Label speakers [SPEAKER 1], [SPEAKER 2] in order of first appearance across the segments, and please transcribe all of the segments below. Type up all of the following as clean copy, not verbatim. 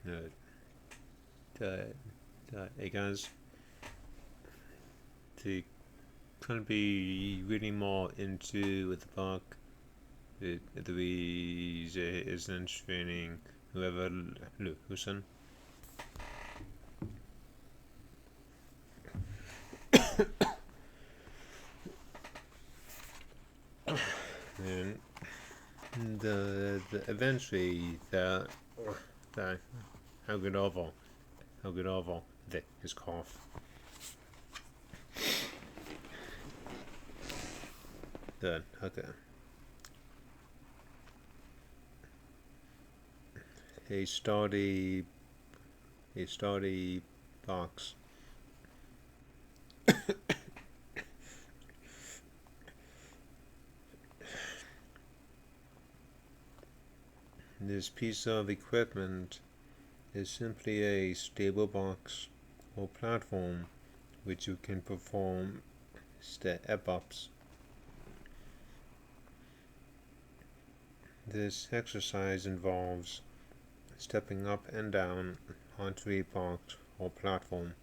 [SPEAKER 1] Hey guys, to kind of be reading more into the book, the isn't training whoever listen. And the eventually the how good awful his cough. The okay. A study box. This piece of equipment is simply a stable box or platform which you can perform step-ups. This exercise involves stepping up and down onto a box or platform.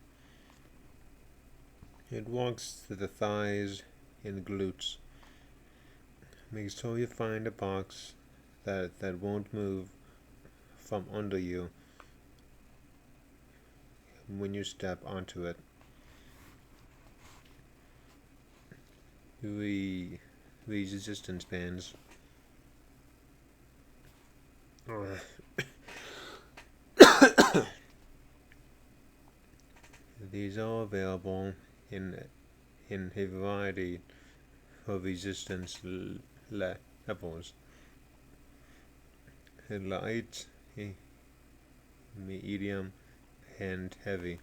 [SPEAKER 1] It works to the thighs and glutes. Make sure you find a box that won't move from under you when you step onto it. Resistance bands. These are available in a variety of resistance levels. Light, medium, and heavy.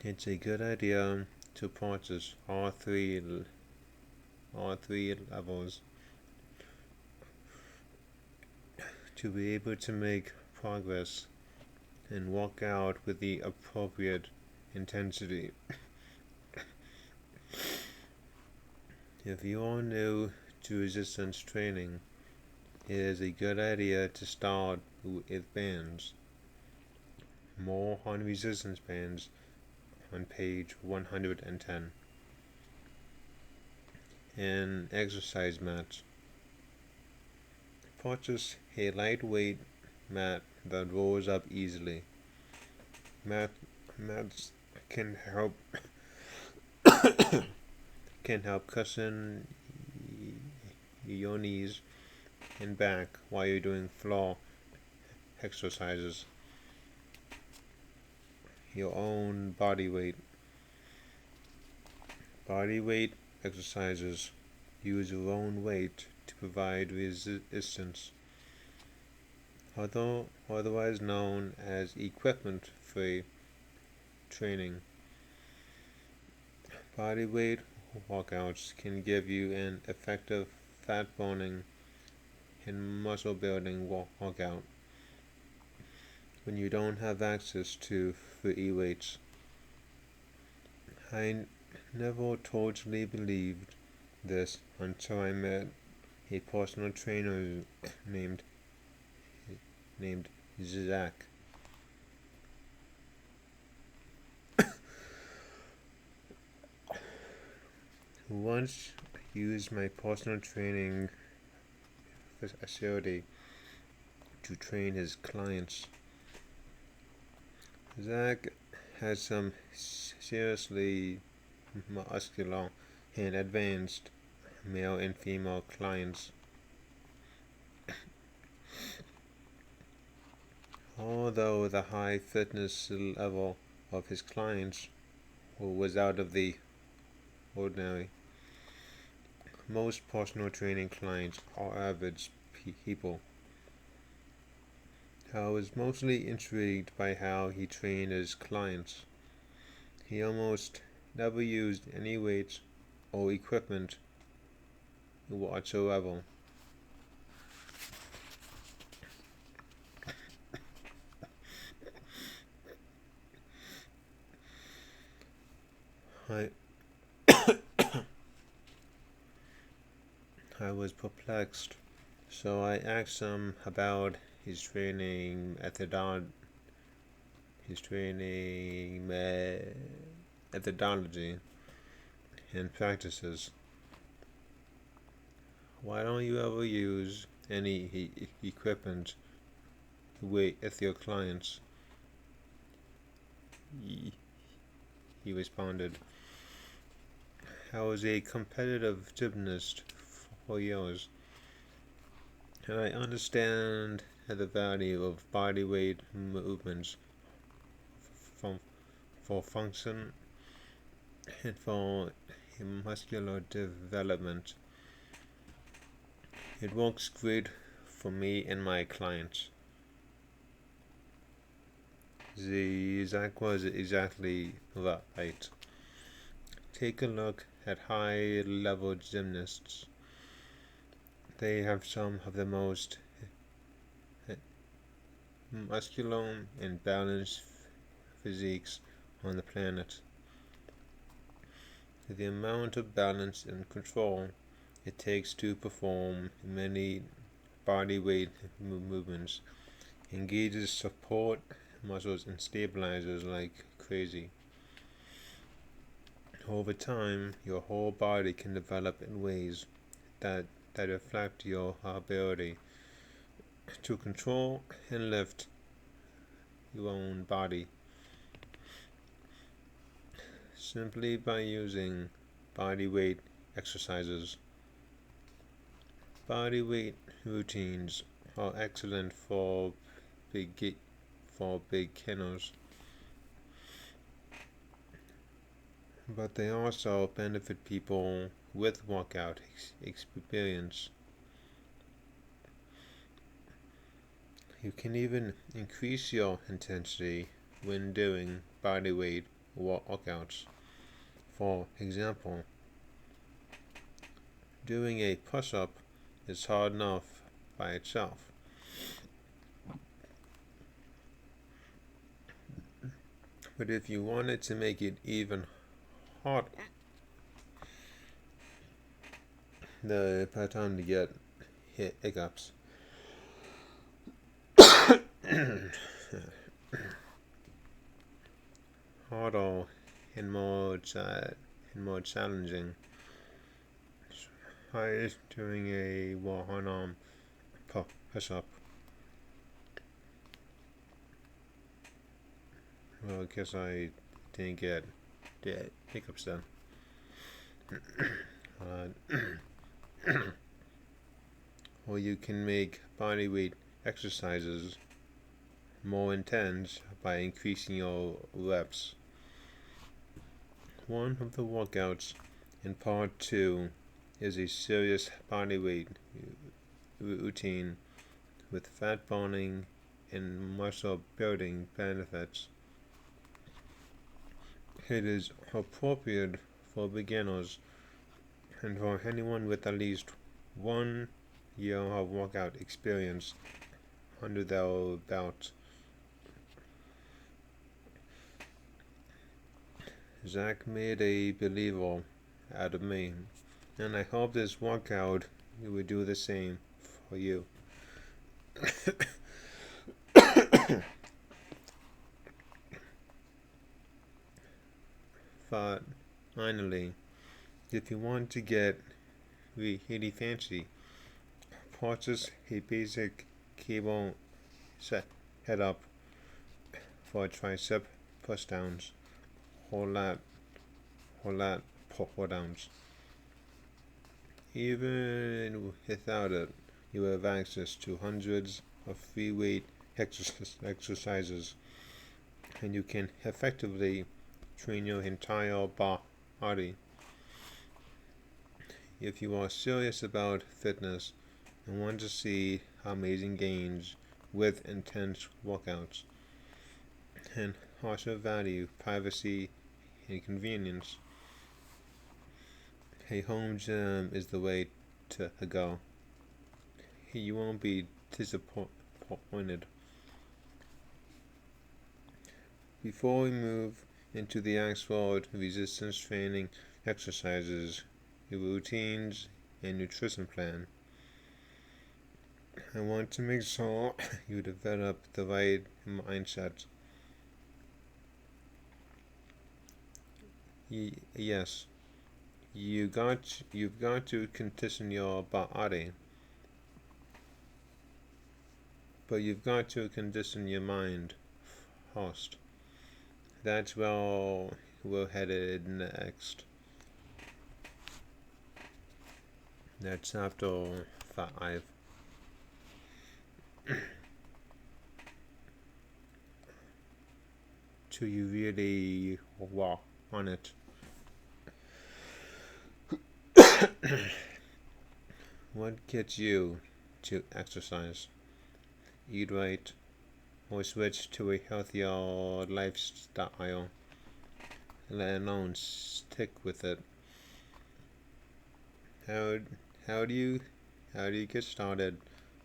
[SPEAKER 1] It's a good idea to practice all three levels to be able to make progress and work out with the appropriate intensity. If you are new to resistance training, it is a good idea to start with bands. More on resistance bands on page 110. And exercise mats. Purchase a lightweight mat that rolls up easily. Mats can help cushion your knees and back while you're doing floor exercises. Your own body weight. Body weight exercises use your own weight to provide resistance, otherwise known as equipment-free training. Body weight workouts can give you an effective fat burning and muscle building workout when you don't have access to free weights. I never totally believed this until I met a personal trainer named Zach. Who once used my personal training facility to train his clients. Zach has some seriously muscular and advanced male and female clients. Although the high fitness level of his clients was out of the ordinary, most personal training clients are average people. I was mostly intrigued by how he trained his clients. He almost never used any weights or equipment whatsoever. I was perplexed So I asked him about his training methodology and practices. Why don't you ever use any equipment with your clients? He responded, I was a competitive gymnast for years, and I understand the value of body weight movements from, for function and for muscular development. It works great for me and my clients. Zach was exactly right. Take a look at high level gymnasts. They have some of the most muscular and balanced physiques on the planet. The amount of balance and control it takes to perform many body weight movements engages support muscles and stabilizers like crazy. Over time, your whole body can develop in ways that reflect your ability to control and lift your own body simply by using body weight exercises. Body weight routines are excellent for beginners, but they also benefit people with workout experience. You can even increase your intensity when doing body weight workouts. For example, doing a push-up is hard enough by itself. But if you wanted to make it even harder, the time to get hiccups. Harder and more challenging. Try doing a one arm push up. Well, I guess I didn't get the hiccups then. Or you can make body weight exercises more intense by increasing your reps. One of the workouts in part 2 is a serious body weight routine with fat burning and muscle building benefits. It is appropriate for beginners and for anyone with at least 1 year of workout experience under their belt. Zach made a believer out of me, and I hope this workout will do the same for you. But finally, if you want to get really fancy, purchase a basic cable setup for tricep push downs or lat pull downs. Even without it, you have access to hundreds of free weight exercises, and you can effectively train your entire body. If you are serious about fitness and want to see amazing gains with intense workouts and also value privacy and convenience, a home gym is the way to go. You won't be disappointed. Before we move into the actual resistance training exercises, routines, and nutrition plan, I want to make sure you develop the right mindset. Yes, you've got to condition your body, but you've got to condition your mind first. That's where we're headed next. That's chapter 5. Do you really walk on it? What gets you to exercise, eat right, or switch to a healthier lifestyle, let alone stick with it? How how do you get started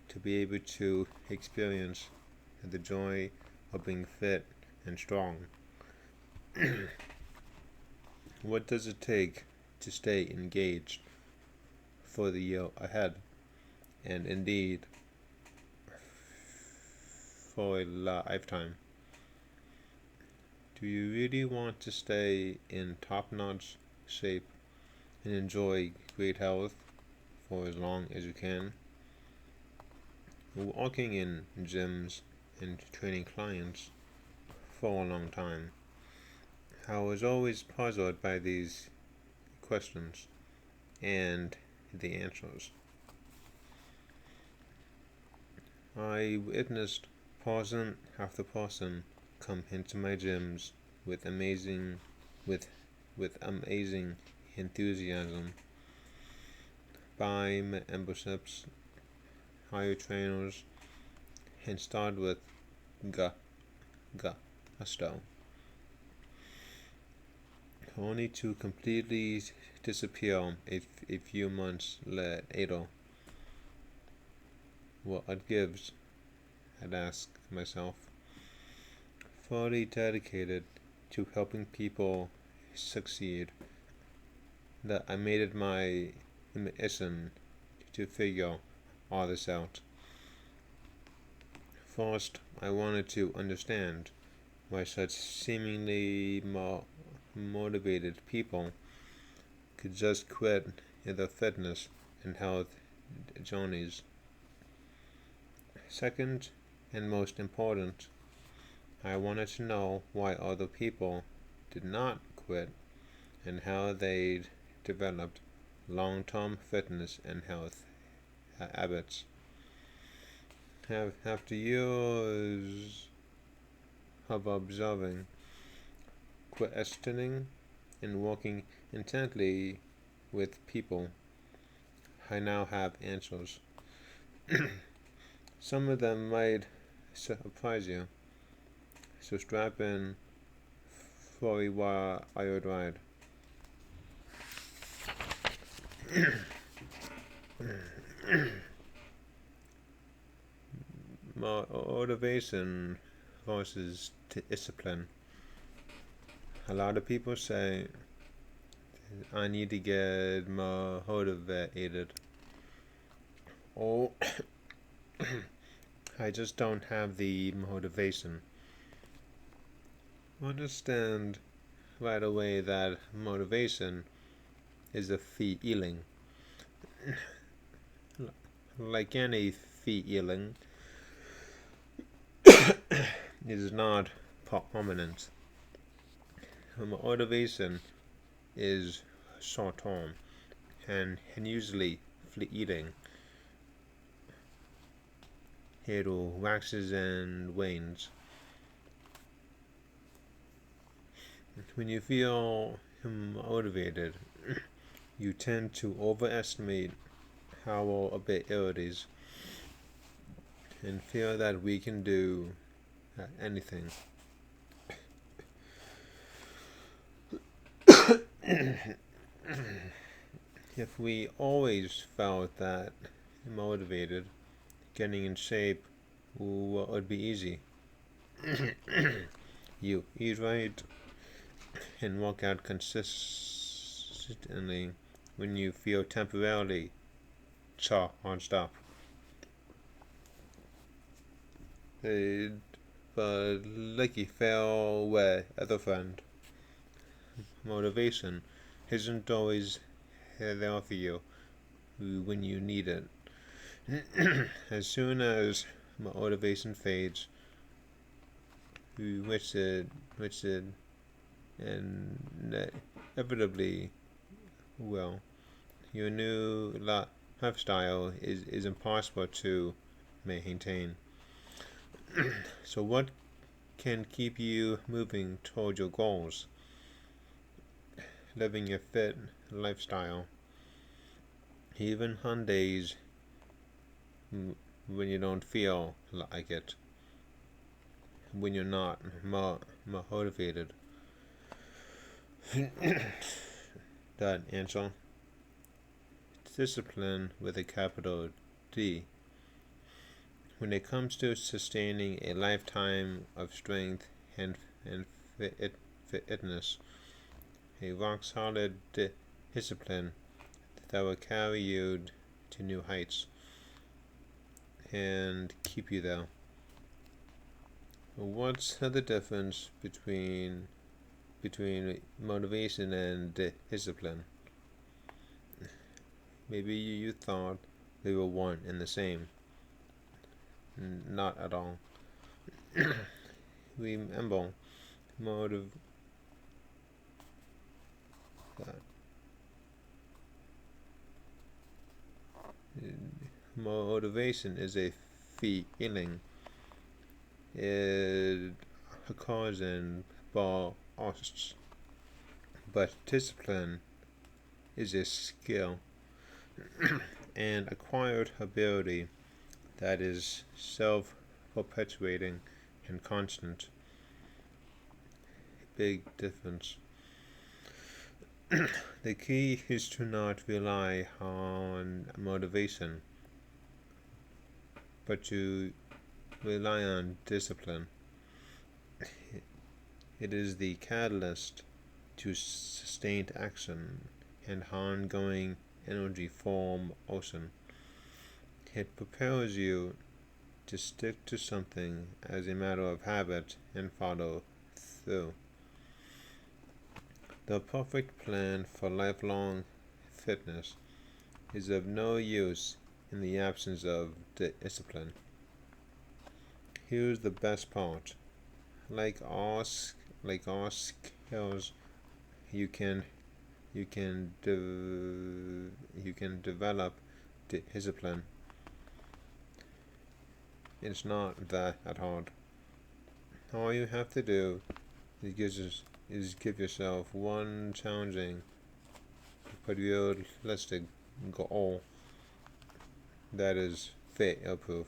[SPEAKER 1] to be able to experience the joy of being fit and strong? What does it take to stay engaged for the year ahead, and indeed for a lifetime? Do you really want to stay in top-notch shape and enjoy great health for as long as you can? Walking in gyms and training clients for a long time, I was always puzzled by these questions and the answers. I witnessed person after person come into my gyms with amazing enthusiasm, buy memberships, hire trainers, and start with gusto, only to completely disappear a few months later. What gives? I'd ask myself. Fully dedicated to helping people succeed, that I made it my mission to figure all this out. First, I wanted to understand why such seemingly motivated people could just quit their fitness and health journeys. Second, and most important, I wanted to know why other people did not quit and how they developed long-term fitness and health habits. After years of observing, questioning, and working intently with people, I now have answers. Some of them might surprise you, so strap in for a wild ride. Motivation versus discipline. A lot of people say I need to get motivated, or I just don't have the motivation. Understand right away that motivation is a feeling. Like any feeling, it is not permanent. Motivation is short term and usually fleeting. It waxes and wanes. When you feel motivated, you tend to overestimate our abilities and feel that we can do anything. If we always felt that motivated, getting in shape would be easy. You eat right and work out consistently when you feel temporarily charged up. but like he fell with other friend. Motivation isn't always there for you when you need it. As soon as motivation fades, which it inevitably will, your new lifestyle is impossible to maintain. So, what can keep you moving toward your goals? Living a fit lifestyle, even on days when you don't feel like it, when you're not motivated. That answer. Discipline with a capital D. When it comes to sustaining a lifetime of strength and fitness, a rock solid discipline that will carry you to new heights and keep you there. What's the difference between motivation and discipline? Maybe you thought they were one and the same. Not at all. Remember, motive motivation is a feeling. It occurs in bursts, but discipline is a skill and acquired ability that is self-perpetuating and constant. Big difference. The key is to not rely on motivation, but to rely on discipline. It is the catalyst to sustained action and ongoing energy form ocean. It prepares you to stick to something as a matter of habit and follow through. The perfect plan for lifelong fitness is of no use in the absence of discipline. Here's the best part. Like all skills, you can develop discipline. It's not that hard. All you have to do is give yourself one challenging but realistic goal that is fail proof.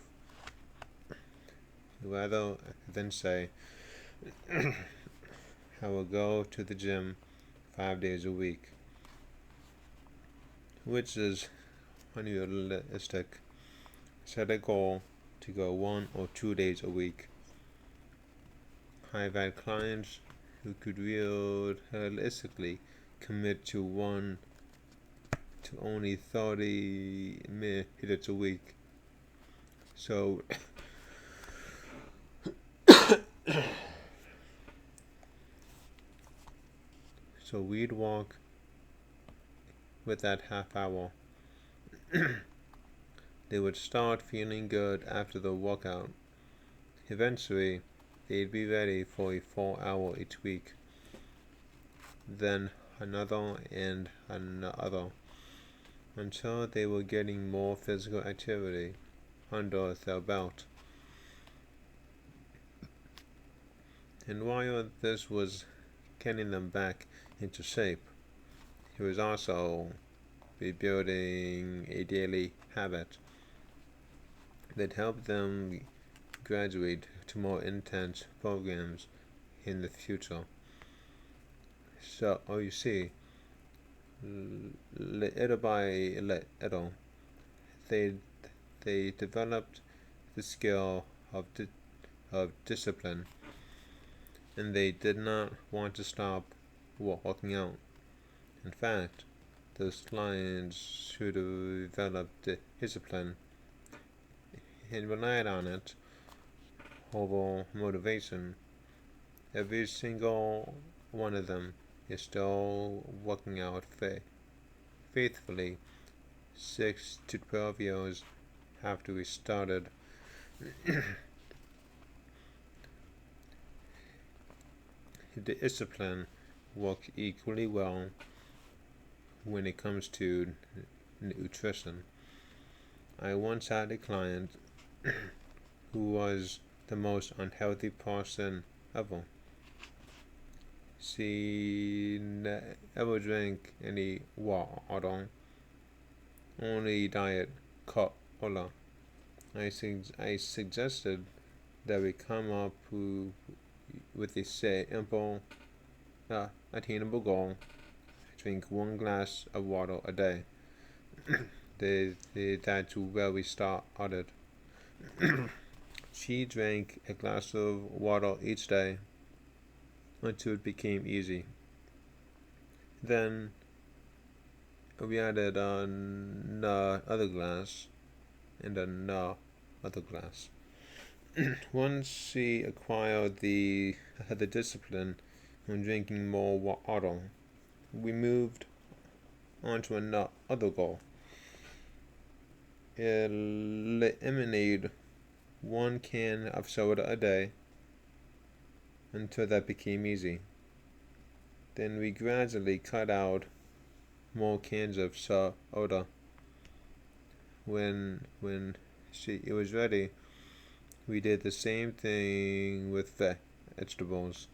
[SPEAKER 1] Rather than say, I will go to the gym 5 days a week, which is unrealistic. Set a goal to go 1 or 2 days a week. I've had clients who could realistically commit to only 30 minutes a week. So we'd walk with that half hour. They would start feeling good after the workout. Eventually, they'd be ready for a 4 hour each week. Then another and another, until they were getting more physical activity under their belt. And while this was getting them back into shape, it was also rebuilding a daily habit that helped them graduate to more intense programs in the future. So, you see, little by little, they developed the skill of discipline, and they did not want to stop working out. In fact, those clients who developed discipline and relied on it over motivation. Every single one of them is still working out faithfully 6 to 12 years after we started. The discipline works equally well when it comes to nutrition. I once had a client who was the most unhealthy person ever. She never drank any water, only diet cola. I suggested that we come up with a simple, attainable goal: drink 1 glass of water a day. That's where we started. She drank a glass of water each day until it became easy. Then we added another glass and another glass. Once she acquired the discipline on drinking more water, we moved on to another goal: eliminate 1 can of soda a day until that became easy. Then we gradually cut out more cans of soda. When it was ready, we did the same thing with vegetables.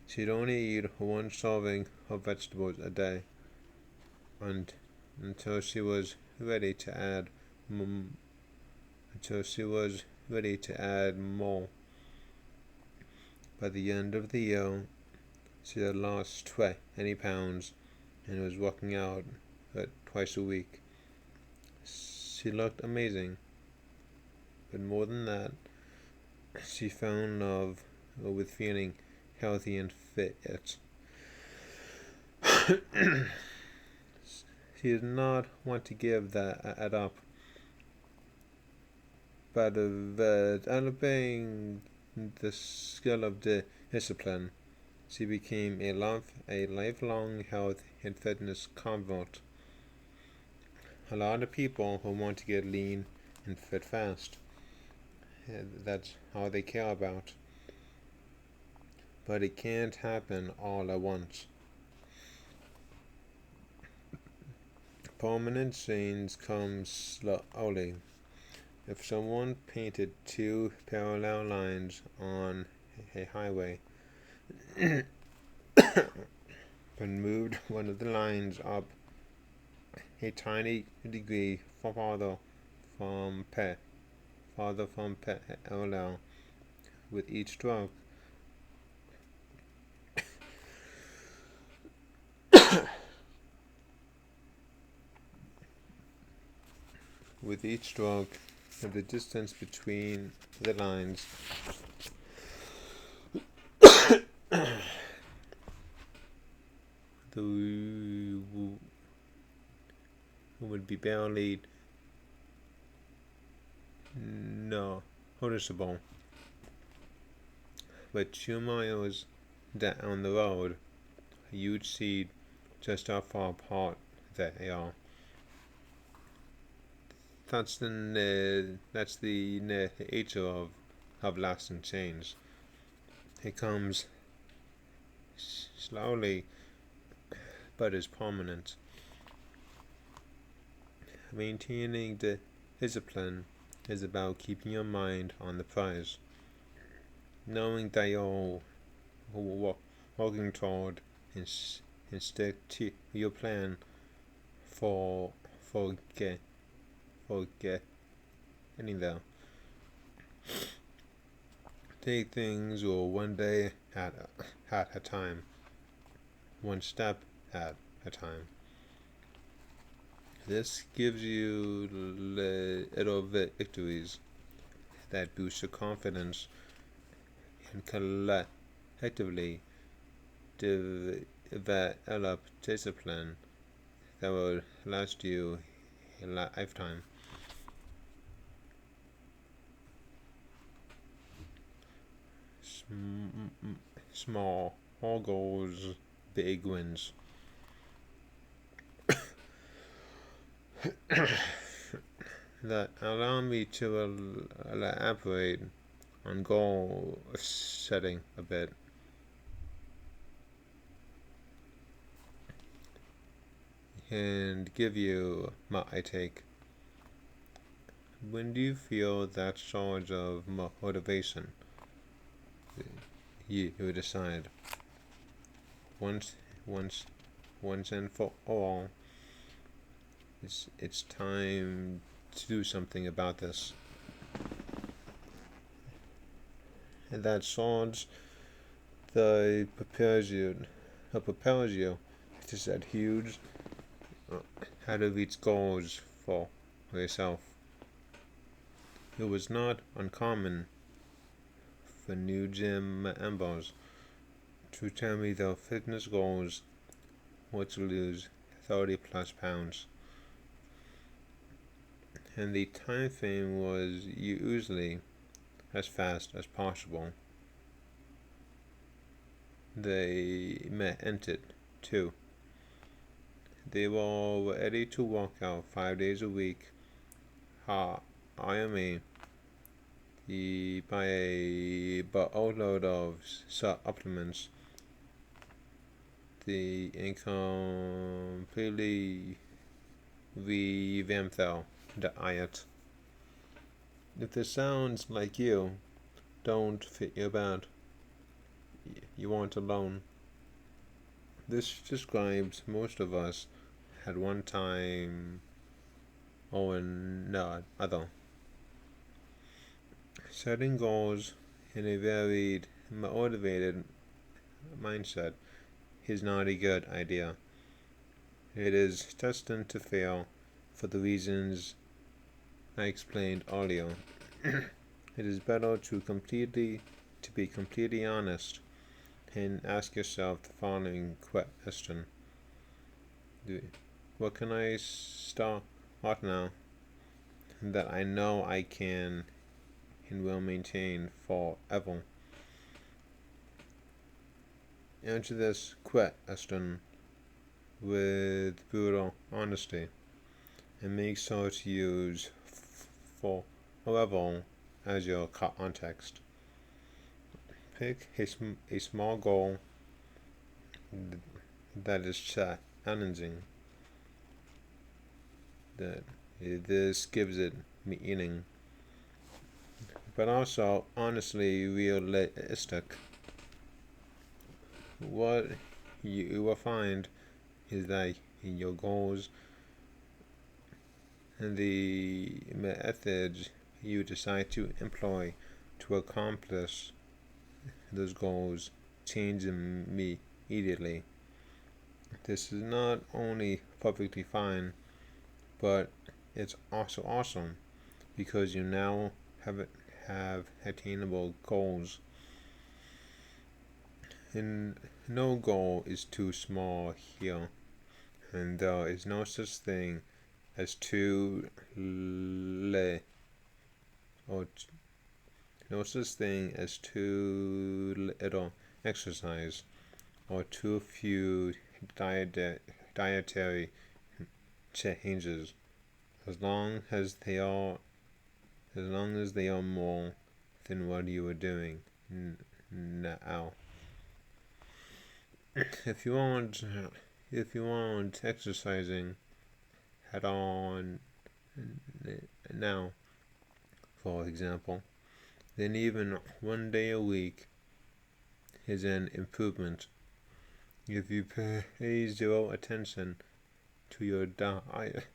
[SPEAKER 1] She'd only eat 1 serving of vegetables a day, and until she was ready to add more. By the end of the year, she had lost 20 pounds and was working out twice a week. She looked amazing, but more than that, she fell in love with feeling healthy and fit. She did not want to give that up, but developing the skill of discipline, she became a lifelong health and fitness convert. A lot of people who want to get lean and fit fast, that's all they care about. But it can't happen all at once. Permanent change comes slowly. If someone painted 2 parallel lines on a highway and moved one of the lines up a tiny degree farther from parallel with each stroke, the distance between the lines would be barely noticeable. But 2 miles down the road, you'd see just how far apart they are. That's the nature of lasting change. It comes slowly, but is permanent. Maintaining the discipline is about keeping your mind on the prize, knowing that you're working toward and stick to your plan for getting there. Take things one day at a time, 1 step at a time. This gives you little victories that boost your confidence and collectively develop discipline that will last you a lifetime. small goals, big wins. That allow me to elaborate on goal setting a bit and give you my take. When do you feel that sort of motivation? You decide once, once, once and for all. It's time to do something about this. And that sort that propels you to set huge, how to reach goals for yourself. It was not uncommon for new gym members to tell me their fitness goals were to lose 30 plus pounds. And the time frame was usually as fast as possible. They meant it too. They were ready to work out 5 days a week. IME, buy a boatload of supplements. The completely revamped the diet. If this sounds like you, don't fit your bed. You aren't alone. This describes most of us at one time or another. Setting goals in a very motivated mindset is not a good idea. It is destined to fail for the reasons I explained earlier. It is better to be completely honest and ask yourself the following question: what can I start now that I know I can and will maintain forever? Answer this question with brutal honesty and make sure to use forever as your context. Pick a small goal that is challenging, that this gives it meaning, but also honestly realistic. What you will find is that your goals and the methods you decide to employ to accomplish those goals change immediately. This is not only perfectly fine, but it's also awesome because you now have attainable goals. And no goal is too small here, and there is no such thing as too little exercise or too few dietary changes, as long as they are more than what you are doing now. If you aren't exercising at all now, for example, then even 1 day a week is an improvement. If you pay zero attention to your diet,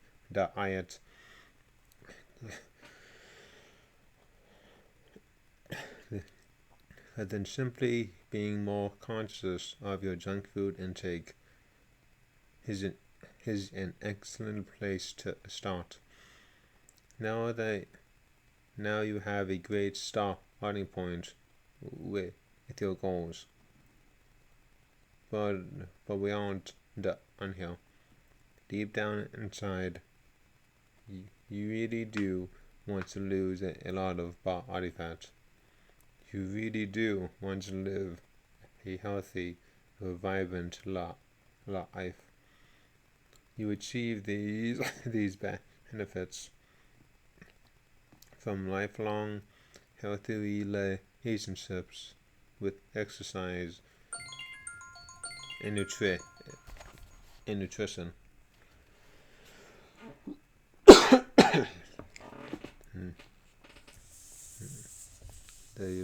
[SPEAKER 1] then simply being more conscious of your junk food intake is an excellent place to start. Now you have a great starting point with your goals. But we aren't done here. Deep down inside, you really do want to lose a lot of body fat. you really do want to live a healthy, vibrant life. You achieve these benefits from lifelong healthy relationships with exercise and nutrition. Hmm.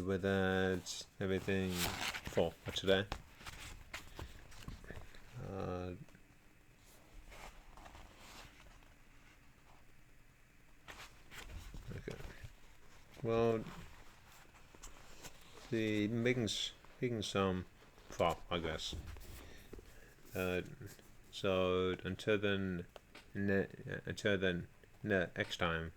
[SPEAKER 1] But that's everything for today. Uh, okay. Well, the making some for I guess. Uh, so until then, until then, next time.